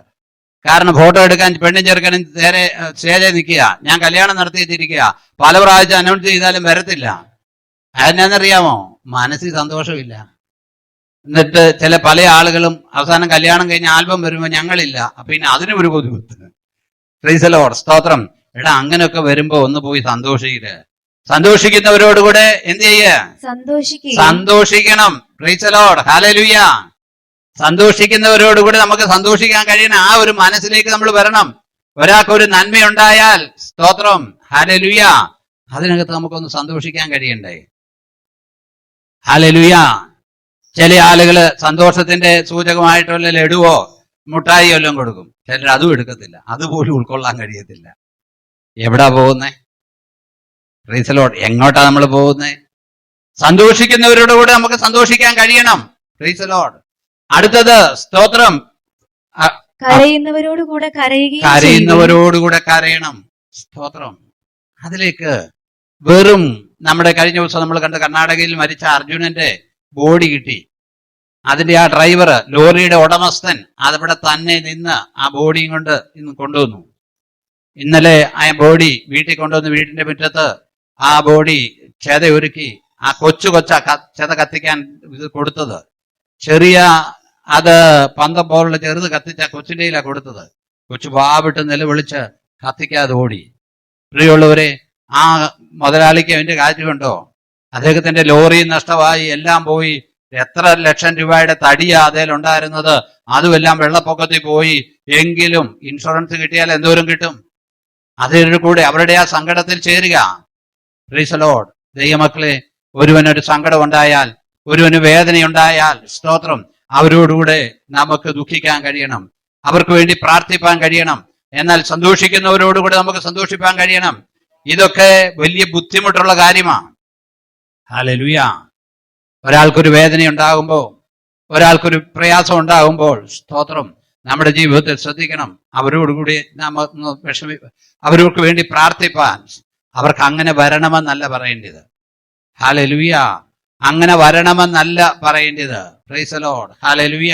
കാരണം ഫോട്ടോ എടുക്കാൻ പെണ്ണും ചെറുക്കനും നേരെ സ്റ്റേജിൽ നിൽക്കുക, ഞാൻ കല്യാണം നടത്തിയിട്ടിരിക്കുക, പല പ്രാവശ്യം അനൗൺസ് ചെയ്താലും വരത്തില്ല. അതെന്നാന്നറിയാമോ? മനസ്സിൽ സന്തോഷമില്ല. എന്നിട്ട് പല ആളുകളും അവസാനം കല്യാണം കഴിഞ്ഞ ആൽബം വരുമ്പോൾ ഞങ്ങളില്ല, പിന്നെ അതിനും ഒരു ബുദ്ധിമുട്ട്. Price the Lord. സ്തോത്രം. എടാ, അങ്ങനെയൊക്കെ വരുമ്പോ ഒന്ന് പോയി സന്തോഷിക്കുക. സന്തോഷിക്കുന്നവരോടുകൂടെ എന്ത് ചെയ്യുക? സന്തോഷിക്കണം. Praise the Lord. ഹല്ലേലൂയ. സന്തോഷിക്കുന്നവരോടുകൂടി നമുക്ക് സന്തോഷിക്കാൻ കഴിയുന്ന ആ ഒരു മനസ്സിലേക്ക് നമ്മൾ വരണം. ഒരാൾക്ക് ഒരു നന്മയുണ്ടായാൽ, സ്തോത്രം, ഹല്ലേലൂയ, അതിനകത്ത് നമുക്കൊന്ന് സന്തോഷിക്കാൻ കഴിയണ്ടേ? ഹല്ലേലൂയ. ചില ആളുകള് സന്തോഷത്തിന്റെ സൂചകമായിട്ടുള്ള ലഡുവോ മുട്ടായിയോ എല്ലാം കൊടുക്കും. ചിലർ അതും എടുക്കത്തില്ല, അതുപോലും ഉൾക്കൊള്ളാൻ കഴിയത്തില്ല. എവിടാ പോകുന്നേ? Price the Lord. എങ്ങോട്ടാ നമ്മൾ പോകുന്നേ? സന്തോഷിക്കുന്നവരോട് കൂടെ നമുക്ക് സന്തോഷിക്കാൻ കഴിയണം. Price the Lord. അടുത്തത്, സ്തോത്രം, കരയുന്നവരോടുകൂടെ കരയണം. സ്തോത്രം. അതിലേക്ക് വെറും നമ്മുടെ കഴിഞ്ഞ ദിവസം നമ്മൾ കണ്ട കർണാടകയിൽ മരിച്ച അർജുനന്റെ ബോഡി കിട്ടി. അതിന്റെ ആ ഡ്രൈവർ, ലോറിയുടെ ഉടമസ്ഥൻ, അതവിടെ തന്നെ നിന്ന് ആ ബോഡിയും കൊണ്ട് ഇന്ന് കൊണ്ടുവന്നു. ഇന്നലെ ആ ബോഡി വീട്ടിൽ കൊണ്ടുവന്ന് വീട്ടിന്റെ മുറ്റത്ത് ആ ബോഡി ഒരുക്കി ആ കൊച്ച ചെത കത്തിക്കാൻ ഇത് കൊടുത്തത്. ചെറിയ അത് പന്തം പോലുള്ള ചെറുത് കത്തിച്ച കൊച്ചിൻ്റെയിലാണ് കൊടുത്തത്. കൊച്ചു വാവിട്ട് നിലവിളിച്ച് കത്തിക്കാതെ ഓടി. പ്രിയമുള്ളവരെ, ആ മുതലാളിക്ക് അതിന്റെ കാര്യമുണ്ടോ? അദ്ദേഹത്തിന്റെ ലോറി നഷ്ടമായി, എല്ലാം പോയി. എത്ര ലക്ഷം രൂപയുടെ തടിയാ അതിലുണ്ടായിരുന്നത്, അതുമെല്ലാം വെള്ളപ്പൊക്കത്തിൽ പോയി. എങ്കിലും ഇൻഷുറൻസ് കിട്ടിയാൽ എന്തോരം കിട്ടും? അതിൽ കൂടെ അവരുടെ ആ സങ്കടത്തിൽ ചേരുക. Price the Lord. ദൈവമക്കളെ, ഒരുവനൊരു സങ്കടം ഉണ്ടായാൽ, ഒരുവന് വേദനയുണ്ടായാൽ, സ്തോത്രം, അവരോടുകൂടെ നമുക്ക് ദുഃഖിക്കാൻ കഴിയണം, അവർക്ക് വേണ്ടി പ്രാർത്ഥിപ്പാൻ കഴിയണം. എന്നാൽ സന്തോഷിക്കുന്നവരോടുകൂടെ നമുക്ക് സന്തോഷിപ്പാൻ കഴിയണം. ഇതൊക്കെ വലിയ ബുദ്ധിമുട്ടുള്ള കാര്യമാണ്. ഹല്ലേലൂയ. ഒരാൾക്കൊരു വേദന ഉണ്ടാകുമ്പോൾ, ഒരാൾക്കൊരു പ്രയാസം ഉണ്ടാകുമ്പോൾ, സ്തോത്രം, നമ്മുടെ ജീവിതത്തിൽ ശ്രദ്ധിക്കണം. അവരോടുകൂടി നാം അവർക്ക് വേണ്ടി പ്രാർത്ഥിപ്പാൻ. അവർക്ക് അങ്ങനെ വരണമെന്നല്ല പറയേണ്ടത്. ഹല്ലേലൂയ. അങ്ങനെ വരണമെന്നല്ല പറയേണ്ടത്. Price the Lord. ഹല്ലേലൂയ.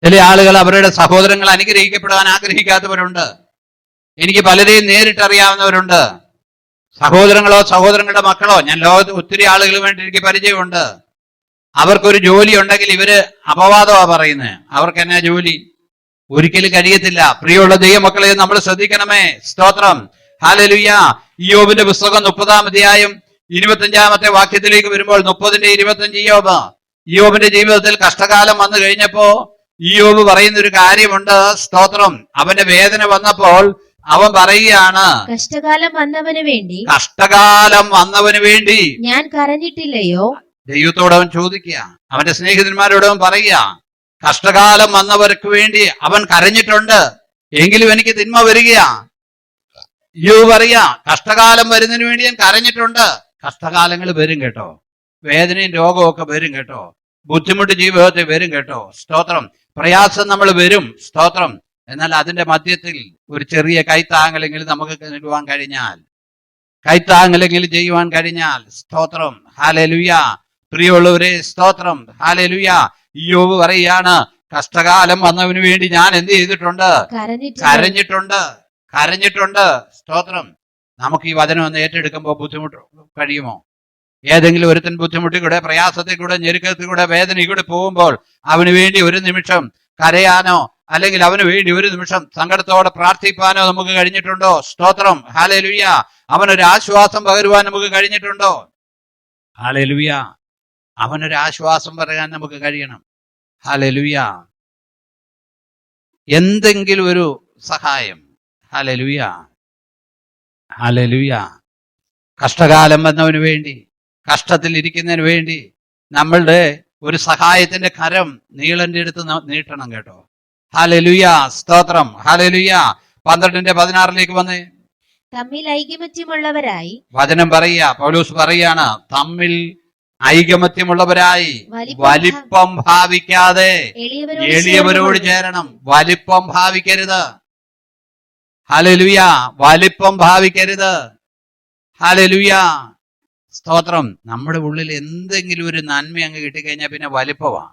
ചില ആളുകൾ അവരുടെ സഹോദരങ്ങൾ അനുഗ്രഹിക്കപ്പെടാൻ ആഗ്രഹിക്കാത്തവരുണ്ട്. എനിക്ക് പലരെയും നേരിട്ടറിയാവുന്നവരുണ്ട്. സഹോദരങ്ങളോ സഹോദരങ്ങളുടെ മക്കളോ, ഞാൻ ലോകത്ത് ഒത്തിരി ആളുകൾ വേണ്ടി എനിക്ക് പരിചയമുണ്ട്. അവർക്കൊരു ജോലി ഉണ്ടെങ്കിൽ ഇവര് അപവാദമാ പറയുന്നത്. അവർക്ക് എന്നാ ജോലി? ഒരിക്കലും കഴിയത്തില്ല. പ്രിയമുള്ള ദൈവമക്കളെ, നമ്മൾ ശ്രദ്ധിക്കണമേ. സ്തോത്രം. ഹല്ലേലൂയ. ഇയ്യോബിന്റെ പുസ്തകം 30-ാം അധ്യായം 25-ാമത്തെ വാക്യത്തിലേക്ക് വരുമ്പോൾ, 30-25 ഇയ്യോബിന്റെ ജീവിതത്തിൽ കഷ്ടകാലം വന്നു കഴിഞ്ഞപ്പോ ഇയ്യോബ് പറയുന്ന ഒരു കാര്യമുണ്ട്. സ്തോത്രം. അവന്റെ വേദന വന്നപ്പോൾ അവൻ പറയുകയാണ്, കഷ്ടകാലം വന്നവന് വേണ്ടി ഞാൻ കരഞ്ഞിട്ടില്ലയോ? ദൈവത്തോട് അവൻ ചോദിക്കുക, അവന്റെ സ്നേഹിതന്മാരോട് അവൻ പറയുക, കഷ്ടകാലം വന്നവർക്ക് വേണ്ടി അവൻ കരഞ്ഞിട്ടുണ്ട്, എങ്കിലും എനിക്ക് തിന്മ വരിക. ഇയ്യോബ് പറയാ, കഷ്ടകാലം വരുന്നതിന് വേണ്ടി ഞാൻ കരഞ്ഞിട്ടുണ്ട്. കഷ്ടകാലങ്ങൾ വരും കേട്ടോ, വേദനയും രോഗവും ഒക്കെ വരും കേട്ടോ, ബുദ്ധിമുട്ട് ജീവിതത്തിൽ വരും കേട്ടോ. സ്തോത്രം. പ്രയാസം നമ്മൾ വരും. സ്തോത്രം. എന്നാൽ അതിന്റെ മധ്യത്തിൽ ഒരു ചെറിയ കൈത്താങ്ങലെങ്കിലും നമുക്ക് നൽകുവാൻ കഴിഞ്ഞാൽ, കൈത്താങ്ങലെങ്കിലും ചെയ്യുവാൻ കഴിഞ്ഞാൽ, സ്തോത്രം, ഹല്ലേലൂയ. പ്രിയമുള്ളവരെ, സ്തോത്രം, ഹല്ലേലൂയ. ഇയ്യോബ് പറയുകയാണ്, കഷ്ടകാലം വന്നവന് വേണ്ടി ഞാൻ എന്ത് ചെയ്തിട്ടുണ്ട്? കരഞ്ഞിട്ടുണ്ട്. സ്തോത്രം. നമുക്ക് ഈ വചനം ഒന്ന് ഏറ്റെടുക്കുമ്പോൾ ബുദ്ധിമുട്ട് കഴിയുമോ? ഏതെങ്കിലും ഒരുത്തൻ ബുദ്ധിമുട്ടിൽ കൂടെ, പ്രയാസത്തിൽ കൂടെ, ഞെരുക്കത്തിൽ കൂടെ, വേദനയിൽ കൂടെ പോകുമ്പോൾ അവന് വേണ്ടി ഒരു നിമിഷം കരയാനോ അല്ലെങ്കിൽ അവന് വേണ്ടി ഒരു നിമിഷം സങ്കടത്തോടെ പ്രാർത്ഥിപ്പാനോ നമുക്ക് കഴിഞ്ഞിട്ടുണ്ടോ? സ്തോത്രം, ഹല്ലേലൂയ. അവനൊരു ആശ്വാസം പകരുവാൻ നമുക്ക് കഴിഞ്ഞിട്ടുണ്ടോ? ഹല്ലേലൂയ. അവനൊരു ആശ്വാസം പറയാൻ നമുക്ക് കഴിയണം. ഹല്ലേലൂയ. എന്തെങ്കിലും ഒരു സഹായം. Hallelujah, hallelujah. കഷ്ടകാലം വന്നവന് വേണ്ടി, കഷ്ടത്തിൽ ഇരിക്കുന്നതിന് വേണ്ടി നമ്മളുടെ ഒരു സഹായത്തിന്റെ കരം നീളന്റെ അടുത്ത് നീട്ടണം കേട്ടോ. ഹല്ലേലൂയ, സ്തോത്രം, ഹല്ലേലൂയ. 12:16 വന്നേ. തമ്മിൽ ഐകമത്യമുള്ളവരായി, വചനം പറയുക, പൗലോസ് പറയാണ്, തമ്മിൽ ഐകമത്യമുള്ളവരായി വലിപ്പം ഭാവിക്കാതെ എളിയവരോട് ചേരണം. വലിപ്പം ഭാവിക്കരുത്. ഹല്ലേലൂയ, വലിപ്പം ഭാവിക്കരുത്. ഹല്ലേലൂയ, സ്തോത്രം. നമ്മുടെ ഉള്ളിൽ എന്തെങ്കിലും ഒരു നന്മ അങ്ങ് കിട്ടിക്കഴിഞ്ഞാൽ പിന്നെ വലിപ്പമാ,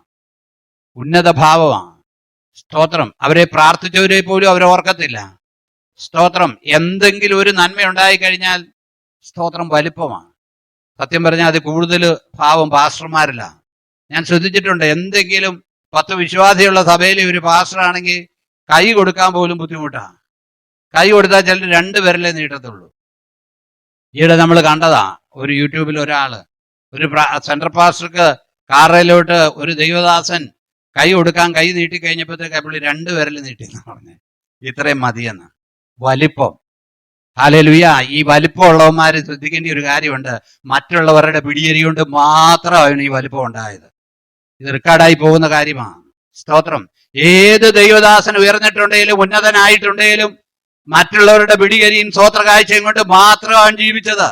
ഉന്നത ഭാവമാ. സ്തോത്രം. അവരെ പ്രാർത്ഥിച്ചവരെ പോലും അവരെ ഓർക്കത്തില്ല. സ്തോത്രം. എന്തെങ്കിലും ഒരു നന്മ ഉണ്ടായി കഴിഞ്ഞാൽ സ്തോത്രം വലിപ്പമാ. സത്യം പറഞ്ഞാൽ അത് കൂടുതൽ ഭാവം പാസ്റ്റർമാരില്ല. ഞാൻ ശ്രദ്ധിച്ചിട്ടുണ്ട്, എന്തെങ്കിലും 10 വിശ്വാസിയുള്ള സഭയിൽ ഒരു പാസ്റ്റർ ആണെങ്കിൽ കൈ കൊടുക്കാൻ പോലും ബുദ്ധിമുട്ടാ. കൈ കൊടുത്താൽ ചിലർ 2 വിരലേ നീട്ടത്തുള്ളൂ. ഈയിടെ നമ്മൾ കണ്ടതാ, ഒരു യൂട്യൂബിൽ ഒരാള് ഒരു സെൻട്രൽ പാസ്റ്റർക്ക് കാറയിലോട്ട് ഒരു ദൈവദാസൻ കൈ കൊടുക്കാൻ കൈ നീട്ടി കഴിഞ്ഞപ്പോഴത്തേക്ക് പുള്ളി 2 വിരൽ നീട്ടിയെന്ന് പറഞ്ഞ് ഇത്രയും മതിയെന്ന്. വലിപ്പം. ഹല്ലേലൂയ. ഈ വലിപ്പമുള്ളവന്മാര് ശ്രദ്ധിക്കേണ്ട ഒരു കാര്യമുണ്ട്, മറ്റുള്ളവരുടെ പിടിയേരി കൊണ്ട് മാത്രമാണ് ഈ വലിപ്പം ഉണ്ടായത്. ഇത് റെക്കോർഡായി പോകുന്ന കാര്യമാണ്. സ്തോത്രം. ഏത് ദൈവദാസൻ ഉയർന്നിട്ടുണ്ടെങ്കിലും ഉന്നതനായിട്ടുണ്ടെങ്കിലും മറ്റുള്ളവരുടെ പിടികരിയും സ്വോത്ര കാഴ്ചയും കൊണ്ട് മാത്രമാണ് ജീവിച്ചത്.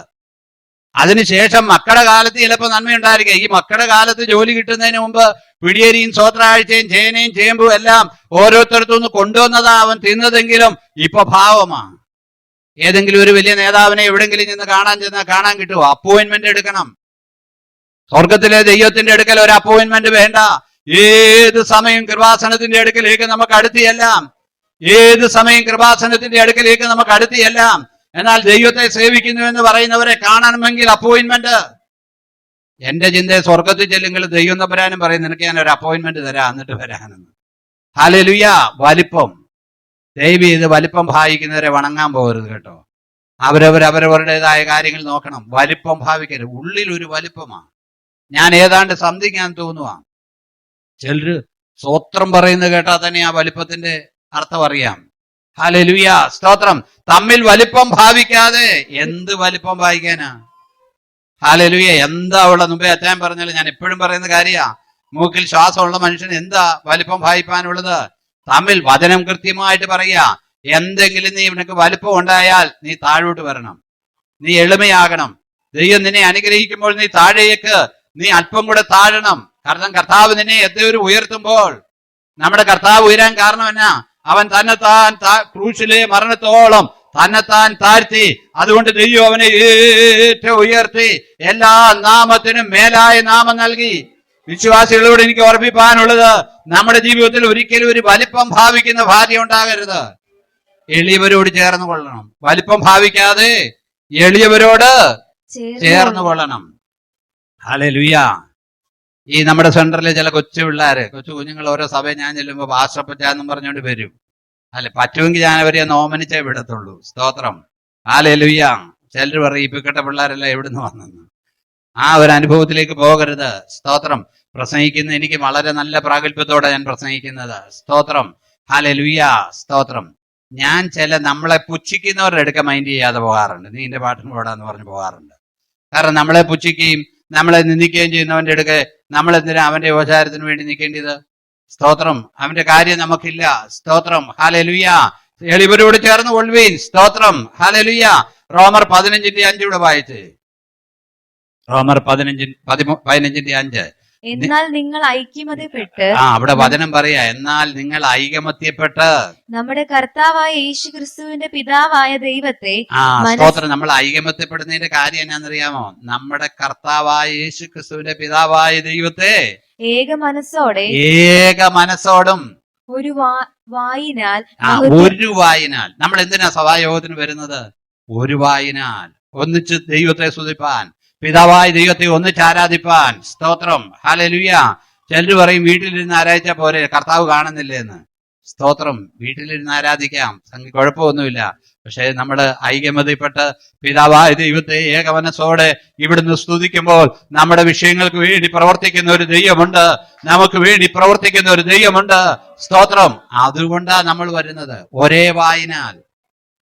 അതിനുശേഷം മക്കളുടെ കാലത്ത് ചിലപ്പോൾ നന്മയുണ്ടായിരിക്കുക. ഈ മക്കളുടെ കാലത്ത് ജോലി കിട്ടുന്നതിന് മുമ്പ് പിടിയേരിയും സ്വോത്രാഴ്ചയും ചേനയും ചേമ്പും എല്ലാം ഓരോരുത്തരത്തുനിന്ന് കൊണ്ടുവന്നതാ അവൻ തിന്നതെങ്കിലും ഇപ്പൊ ഭാവമാണ്. ഏതെങ്കിലും ഒരു വലിയ നേതാവിനെ എവിടെങ്കിലും ചെന്ന് കാണാൻ കിട്ടുമോ? അപ്പോയിന്റ്മെന്റ് എടുക്കണം. സ്വർഗത്തിലെ ദൈവത്തിന്റെ അടുക്കൽ ഒരു അപ്പോയിന്റ്മെന്റ് വേണ്ട. ഏത് സമയം കൃപാസനത്തിന്റെ അടുക്കലേക്ക് നമുക്ക് അടുത്തിയെല്ലാം. ഏത് സമയം കൃപാസനത്തിന്റെ അടുക്കലേക്ക് നമുക്ക് അടുത്തിയെല്ലാം. എന്നാൽ ദൈവത്തെ സേവിക്കുന്നു എന്ന് പറയുന്നവരെ കാണണമെങ്കിൽ അപ്പോയിന്റ്മെന്റ്. എന്റെ ചിന്തയെ സ്വർഗത്തിൽ ചെല്ലുമെങ്കിൽ ദൈവം തമ്പുരാനും പറയും, നിനക്ക് ഞാൻ ഒരു അപ്പോയിന്റ്മെന്റ് തരാം എന്നിട്ട് വരാനെന്ന്. ഹല്ലേലൂയ. വലിപ്പം. ദൈവം ഇത് വലിപ്പം ഭാവിക്കുന്നവരെ വണങ്ങാൻ പോകരുത് കേട്ടോ. അവരവരുടേതായ കാര്യങ്ങൾ നോക്കണം. വലിപ്പം ഭാവിക്കരുത്. ഉള്ളിൽ ഒരു വലിപ്പമാണ്. ഞാൻ ഏതാണ്ട് സംതിങ്ങാൻ തോന്നുക. ചിലര് സ്തോത്രം പറയുന്നത് കേട്ടാൽ തന്നെ ആ വലിപ്പത്തിന്റെ അർത്ഥം അറിയാം. ഹല്ലേലൂയ, സ്തോത്രം. തമ്മിൽ വലിപ്പം ഭാവിക്കാതെ. എന്ത് വലിപ്പം ഭാവിക്കാനാ? ഹല്ലേലൂയ. എന്താ ഉള്ള മുമ്പേ അച്ഛൻ പറഞ്ഞാലും ഞാൻ എപ്പോഴും പറയുന്ന കാര്യ, മൂക്കിൽ ശ്വാസമുള്ള മനുഷ്യന് എന്താ വലിപ്പം ഭാവിപ്പാനുള്ളത്? തമ്മിൽ വചനം കൃത്യമായിട്ട് പറയുക, എന്തെങ്കിലും നീ നിനക്ക് വലിപ്പം ഉണ്ടായാൽ നീ താഴോട്ട് വരണം, നീ എളിമയാകണം. ദൈവം നിന്നെ അനുഗ്രഹിക്കുമ്പോൾ നീ താഴേക്ക്, നീ അല്പം കൂടെ താഴണം. കാരണം കർത്താവ് നിന്നെ എത്രയൊരു ഉയർത്തുമ്പോൾ, നമ്മുടെ കർത്താവ് ഉയരാൻ കാരണം എന്നാ? അവൻ തന്നെത്താൻ ക്രൂശിലെ മരണത്തോളം തന്നെത്താൻ താഴ്ത്തി. അതുകൊണ്ട് ദൈവം അവനെ ഏറ്റവും ഉയർത്തി എല്ലാ നാമത്തിനും മേലായ നാമം നൽകി. വിശ്വാസികളോട് എനിക്ക് ഓർമ്മിപ്പാനുള്ളത്, നമ്മുടെ ജീവിതത്തിൽ ഒരിക്കലും ഒരു വലിപ്പം ഭാവിക്കുന്ന ഭാര്യ ഉണ്ടാകരുത്. എളിയവരോട് ചേർന്ന് കൊള്ളണം. വലിപ്പം ഭാവിക്കാതെ എളിയവരോട് ചേർന്ന് കൊള്ളണം. ഹല്ലേലൂയ. ഈ നമ്മുടെ സെന്ററിലെ ചില കൊച്ചു പിള്ളേര്, കൊച്ചു കുഞ്ഞുങ്ങൾ ഓരോ സഭയെ ഞാൻ ചെല്ലുമ്പോ പാസ്റ്ററപ്പച്ചാന്നും പറഞ്ഞുകൊണ്ട് വരും. അല്ലെ, പറ്റുമെങ്കിൽ ഞാൻ അവരെ നോമനിച്ചേ വിടത്തുള്ളൂ. സ്തോത്രം, ഹല്ലേലൂയ. ചിലർ പറയും ഈ പിക്കട്ട പിള്ളേരെല്ലാം എവിടുന്ന് വന്നെന്ന്. ആ ഒരു അനുഭവത്തിലേക്ക് പോകരുത്. സ്തോത്രം. പ്രസംഗിക്കുന്ന എനിക്ക് വളരെ നല്ല പ്രാഗൽഭ്യത്തോടെ ഞാൻ പ്രസംഗിക്കുന്നത്. സ്തോത്രം, ഹല്ലേലൂയ, സ്തോത്രം. ഞാൻ നമ്മളെ പുച്ഛിക്കുന്നവരുടെ അടുക്ക മൈൻഡ് ചെയ്യാതെ പോകാറുണ്ട്. നീ എന്റെ പാട്ടിന് പോടാന്ന് പറഞ്ഞ് പോകാറുണ്ട്. കാരണം നമ്മളെ പുച്ഛിക്കുകയും നമ്മളെ നിന്ദിക്കുകയും ചെയ്യുന്നവന്റെ അടുക്ക നമ്മളെന്തിനാ അവന്റെ ഉപചാരത്തിന് വേണ്ടി നിൽക്കേണ്ടത്? സ്തോത്രം. അവന്റെ കാര്യം നമുക്കില്ല. സ്തോത്രം, ഹല്ലേലൂയ. എളിയവരോട് ചേർന്ന് കൊള്ളുവീൻ. സ്തോത്രം, ഹല്ലേലൂയ. റോമർ 15:5 ഇവിടെ വായിച്ച്. റോമർ 15:5. എന്നാൽ നിങ്ങൾ ഐക്യമത്യപ്പെട്ട്, അവിടെ വചനം പറയാ, എന്നാൽ നിങ്ങൾ ഐകമത്യപ്പെട്ട് നമ്മുടെ കർത്താവായ യേശു ക്രിസ്തുവിന്റെ പിതാവായ ദൈവത്തെ. സ്തോത്രം. നമ്മൾ ഐകമത്യപ്പെടുന്നതിന്റെ കാര്യം എന്നാന്നറിയാമോ? നമ്മുടെ കർത്താവായ യേശു ക്രിസ്തുവിന്റെ പിതാവായ ദൈവത്തെ ഏക മനസ്സോടും ഒരു വായിനാൽ നമ്മൾ എന്തിനാ സഭായോഗത്തിന് വരുന്നത്? ഒരു വായിനാൽ ഒന്നിച്ച് ദൈവത്തെ സ്തുതിപ്പാൻ, പിതാവായ ദൈവത്തെ ഒന്നിച്ച് ആരാധിപ്പാൻ. സ്തോത്രം, ഹല്ലേലൂയ. ചിലർ പറയും വീട്ടിലിരുന്ന് ആരാധിച്ചാൽ പോരെ, കർത്താവ് കാണുന്നില്ലേ എന്ന്. സ്തോത്രം, വീട്ടിലിരുന്ന് ആരാധിക്കാം, കുഴപ്പമൊന്നുമില്ല. പക്ഷെ നമ്മൾ ഐക്യമതിപ്പെട്ട് പിതാവായ ദൈവത്തെ ഏകമനസ്സോടെ ഇവിടുന്ന് സ്തുതിക്കുമ്പോൾ നമ്മുടെ വിഷയങ്ങൾക്ക് വേണ്ടി പ്രവർത്തിക്കുന്ന ഒരു ദൈവമുണ്ട്, നമുക്ക് വേണ്ടി പ്രവർത്തിക്കുന്ന ഒരു ദൈവമുണ്ട്. സ്തോത്രം, അതുകൊണ്ടാണ് നമ്മൾ വരുന്നത്. ഒരേ വായിനാൽ,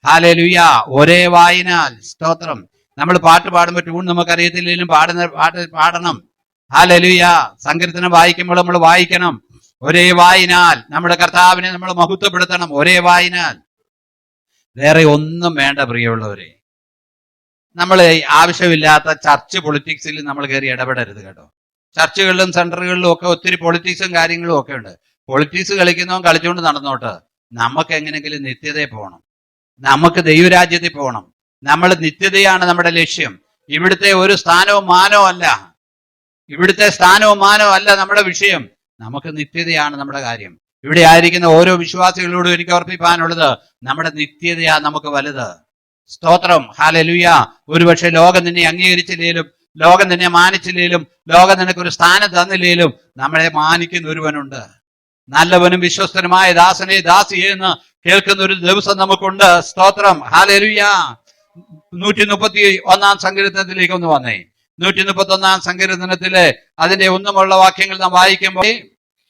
ഹല്ലേലൂയ, ഒരേ വായിനാൽ. സ്തോത്രം, നമ്മൾ പാട്ട് പാടുമ്പോൾ ട്യൂൺ നമുക്കറിയത്തില്ലെങ്കിലും പാടണം. ഹല്ലേലൂയ, സങ്കീർത്തനം വായിക്കുമ്പോൾ നമ്മൾ വായിക്കണം. ഒരേ വായിനാൽ നമ്മുടെ കർത്താവിനെ നമ്മൾ മഹത്വപ്പെടുത്തണം. ഒരേ വായിനാൽ. വേറെ ഒന്നും വേണ്ട പ്രിയമുള്ളവരെ. നമ്മൾ ആവശ്യമില്ലാത്ത ചർച്ച് പൊളിറ്റിക്സിൽ നമ്മൾ കയറി ഇടപെടരുത് കേട്ടോ. ചർച്ചുകളിലും സെന്ററുകളിലും ഒക്കെ ഒത്തിരി പൊളിറ്റിക്സും കാര്യങ്ങളും ഒക്കെ ഉണ്ട്. പൊളിറ്റിക്സ് കളിക്കുന്നവൻ കളിച്ചുകൊണ്ട് നടന്നോട്ട്. നമുക്ക് എങ്ങനെയെങ്കിലും നിത്യതയിൽ പോകണം, നമുക്ക് ദൈവരാജ്യത്തിൽ പോകണം. നമ്മൾ നിത്യതയാണ് നമ്മുടെ ലക്ഷ്യം. ഇവിടുത്തെ ഒരു സ്ഥാനവും മാനവും അല്ല, ഇവിടുത്തെ സ്ഥാനവും മാനവും അല്ല നമ്മുടെ വിഷയം. നമുക്ക് നിത്യതയാണ് നമ്മുടെ കാര്യം. ഇവിടെ ആയിരിക്കുന്ന ഓരോ വിശ്വാസികളോടും എനിക്ക് ഓർപ്പിക്കാനുള്ളത്, നമ്മുടെ നിത്യതയാ നമുക്ക് വലുത്. സ്തോത്രം, ഹല്ലേലൂയ. ഒരുപക്ഷെ ലോകം നിന്നെ അംഗീകരിച്ചില്ലേലും, ലോകം നിന്നെ മാനിച്ചില്ലേലും, ലോകം നിനക്കൊരു സ്ഥാനം തന്നില്ലേലും നമ്മളെ മാനിക്കുന്ന ഒരുവനുണ്ട്. നല്ലവനും വിശ്വസ്തനുമായ ദാസനെ ദാസിയെ എന്ന് കേൾക്കുന്ന ഒരു ദിവസം നമുക്കുണ്ട്. സ്തോത്രം, ഹല്ലേലൂയ. 131 സങ്കീർത്തനത്തിലേക്ക് ഒന്ന് വന്നേ. 131 സങ്കീർത്തനത്തിലെ അതിന്റെ ഒന്നുമുള്ള വാക്യങ്ങൾ നാം വായിക്കുമ്പോൾ,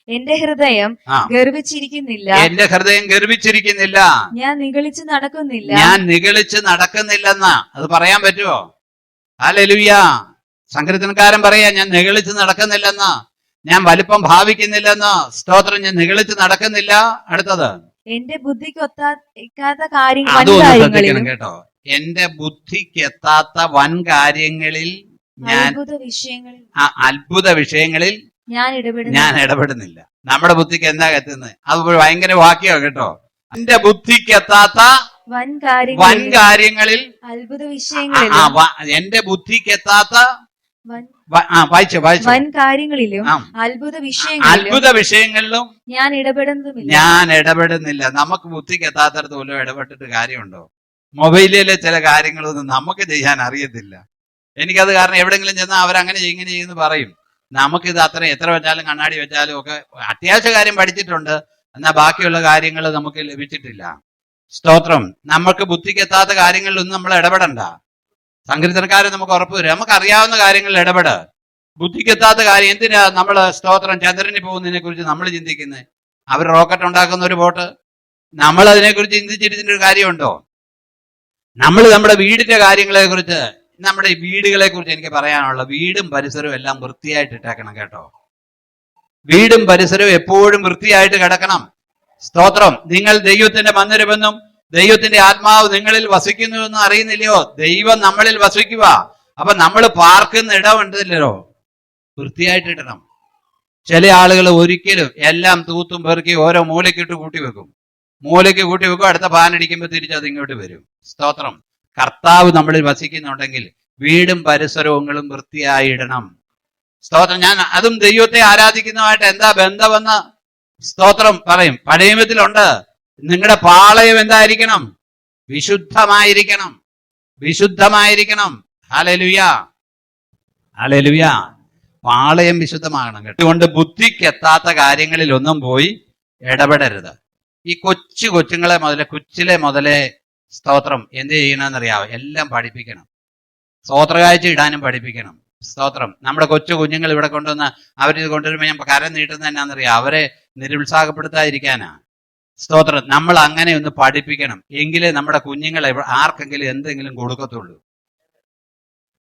എന്റെ ഹൃദയം ഗർവിച്ചിരിക്കുന്നില്ല, എന്റെ ഹൃദയം ഗർവിച്ചിരിക്കുന്നില്ല, ഞാൻ നിഗളിച്ച് നടക്കുന്നില്ല, ഞാൻ നിഗളിച്ച് നടക്കുന്നില്ലെന്ന് അത് പറയാൻ പറ്റുമോ? ഹല്ലേലൂയ. സങ്കീർത്തനക്കാരൻ പറയാ, ഞാൻ നിഗളിച്ച് നടക്കുന്നില്ലെന്ന്, ഞാൻ വലിപ്പം ഭാവിക്കുന്നില്ലെന്ന്. സ്തോത്രം, ഞാൻ നിഗളിച്ച് നടക്കുന്നില്ല. അടുത്തത്, എന്റെ ബുദ്ധിക്ക് ഒത്താത്ത കാര്യങ്ങൾ, അതൊന്ന് ശ്രദ്ധിക്കണം കേട്ടോ. എന്റെ ബുദ്ധിക്ക് എത്താത്ത വൻ കാര്യങ്ങളിൽ, ഞാൻ അത്ഭുത വിഷയങ്ങളിൽ ഞാൻ ഇടപെടുന്നില്ല. നമ്മുടെ ബുദ്ധിക്ക് എന്താ എത്തുന്നത്? അത് ഭയങ്കര വാക്യമാണ് കേട്ടോ. എന്റെ ബുദ്ധിക്ക് എത്താത്ത വൻ കാര്യങ്ങളിൽ, അത്ഭുത വിഷയങ്ങളിൽ, എന്റെ ബുദ്ധിക്ക് എത്താത്ത വൻ കാര്യങ്ങളിലും അത്ഭുത വിഷയങ്ങളിലും ഞാൻ ഇടപെടുന്നില്ല. നമുക്ക് ബുദ്ധിക്ക് എത്താത്തടത്ത് പോലും ഇടപെട്ടിട്ട് കാര്യമുണ്ടോ? മൊബൈലിലെ ചില കാര്യങ്ങളൊന്നും നമുക്ക് ചെയ്യാൻ അറിയത്തില്ല. എനിക്കത് കാരണം എവിടെയെങ്കിലും ചെന്നാൽ അവരങ്ങനെ ഇങ്ങനെ ചെയ്യുന്നു പറയും. നമുക്കിത് അത്ര എത്ര വെച്ചാലും കണ്ണാടി വെച്ചാലും ഒക്കെ അത്യാവശ്യ കാര്യം പഠിച്ചിട്ടുണ്ട്, എന്നാൽ ബാക്കിയുള്ള കാര്യങ്ങൾ നമുക്ക് ലഭിച്ചിട്ടില്ല. സ്തോത്രം, നമുക്ക് ബുദ്ധിക്ക് എത്താത്ത കാര്യങ്ങളിലൊന്നും നമ്മൾ ഇടപെടണ്ട. സങ്കീർത്തനക്കാരൻ നമുക്ക് ഉറപ്പ് തരും, നമുക്ക് അറിയാവുന്ന കാര്യങ്ങളിൽ ഇടപെട്. ബുദ്ധിക്ക് എത്താത്ത കാര്യം എന്തിനാ നമ്മൾ സ്തോത്രം ചന്ദ്രനിൽ പോകുന്നതിനെ കുറിച്ച് നമ്മൾ ചിന്തിക്കുന്നത്? അവർ റോക്കറ്റ് ഉണ്ടാക്കുന്ന ഒരു ബോട്ട്, നമ്മൾ അതിനെക്കുറിച്ച് ചിന്തിച്ചിരുന്ന ഒരു കാര്യമുണ്ടോ? നമ്മൾ നമ്മുടെ വീടിന്റെ കാര്യങ്ങളെ കുറിച്ച്, നമ്മുടെ വീടുകളെ കുറിച്ച് എനിക്ക് പറയാനുള്ള, വീടും പരിസരവും എല്ലാം വൃത്തിയായിട്ട് ഇട്ടേക്കണം കേട്ടോ. വീടും പരിസരവും എപ്പോഴും വൃത്തിയായിട്ട് കിടക്കണം. സ്തോത്രം, നിങ്ങൾ ദൈവത്തിന്റെ മന്ദിരമെന്നും ദൈവത്തിന്റെ ആത്മാവ് നിങ്ങളിൽ വസിക്കുന്നുവെന്നും അറിയുന്നില്ലയോ? ദൈവം നമ്മളിൽ വസിക്കുക. അപ്പൊ നമ്മൾ പാർക്കുന്ന ഇടമുണ്ടല്ലോ, വൃത്തിയായിട്ട് ഇടണം. ചില ആളുകൾ ഒരിക്കലും എല്ലാം തൂത്തും പെറുക്കി ഓരോ മൂലയ്ക്കിട്ട് കൂട്ടി വെക്കും. അടുത്ത ഫാനടിക്കുമ്പോൾ തിരിച്ചത് ഇങ്ങോട്ട് വരും. സ്തോത്രം, കർത്താവ് നമ്മളിൽ വസിക്കുന്നുണ്ടെങ്കിൽ വീടും പരിസരവും വൃത്തിയായി ഇടണം. സ്തോത്രം, ഞാൻ അതും ദൈവത്തെ ആരാധിക്കുന്നതുമായിട്ട് എന്താ ബന്ധമെന്ന് സ്തോത്രം പറയും. പഴയ നിയമത്തിലുണ്ട്, നിങ്ങളുടെ പാളയം എന്തായിരിക്കണം? വിശുദ്ധമായിരിക്കണം, വിശുദ്ധമായിരിക്കണം. Hallelujah, hallelujah. പാളയം വിശുദ്ധമാകണം കേട്ടോ. അതുകൊണ്ട് ബുദ്ധിക്ക് എത്താത്ത കാര്യങ്ങളിൽ ഒന്നും പോയി ഇടപെടരുത്. ഈ കൊച്ചുങ്ങളെ കൊച്ചിലെ മുതലേ സ്തോത്രം എന്ത് ചെയ്യണമെന്നറിയാവോ? എല്ലാം പഠിപ്പിക്കണം. സ്തോത്രകാഴ്ച ഇടാനും പഠിപ്പിക്കണം. സ്തോത്രം, നമ്മുടെ കുഞ്ഞുങ്ങൾ ഇവിടെ കൊണ്ടുവന്ന് അവരിത് കൊണ്ടുവരുമ്പോൾ ഞാൻ കരം നീട്ടുന്നത് എന്നാന്നറിയാം, അവരെ നിരുത്സാഹപ്പെടുത്താതിരിക്കാനാ. സ്തോത്രം, നമ്മൾ അങ്ങനെ ഒന്ന് പഠിപ്പിക്കണം. എങ്കിലേ നമ്മുടെ കുഞ്ഞുങ്ങളെ ആർക്കെങ്കിലും എന്തെങ്കിലും കൊടുക്കത്തുള്ളൂ.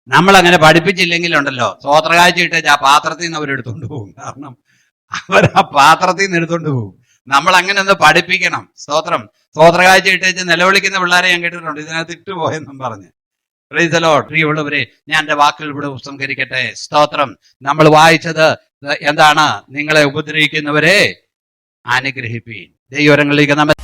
നമ്മൾ അങ്ങനെ പഠിപ്പിച്ചില്ലെങ്കിലുണ്ടല്ലോ, സ്തോത്രകാഴ്ച ഇട്ടേച്ച് ആ പാത്രത്തിൽ നിന്ന് അവരെടുത്തോണ്ട് പോകും. കാരണം അവർ ആ പാത്രത്തിൽ നിന്ന് എടുത്തോണ്ട് പോകും. നമ്മൾ അങ്ങനെ ഒന്ന് പഠിപ്പിക്കണം. സ്തോത്രകാഴ്ച ഇട്ടേച്ച് നിലവിളിക്കുന്ന പിള്ളേരെ ഞാൻ കേട്ടിട്ടുണ്ട്, ഇതിനകത്ത് ഇട്ടുപോയെന്നും പറഞ്ഞ്. Price the Lord. പ്രിയമുള്ളവരെ, ഞാൻ എന്റെ വാക്കുകൾ ഇവിടെ ഉപസംഹരിക്കട്ടെ. സ്തോത്രം, നമ്മൾ വായിച്ചത് എന്താണ്? നിങ്ങളെ ഉപദ്രവിക്കുന്നവരെ അനുഗ്രഹിപ്പീൻ. ദൈവങ്ങളിലേക്ക് നമ്മൾ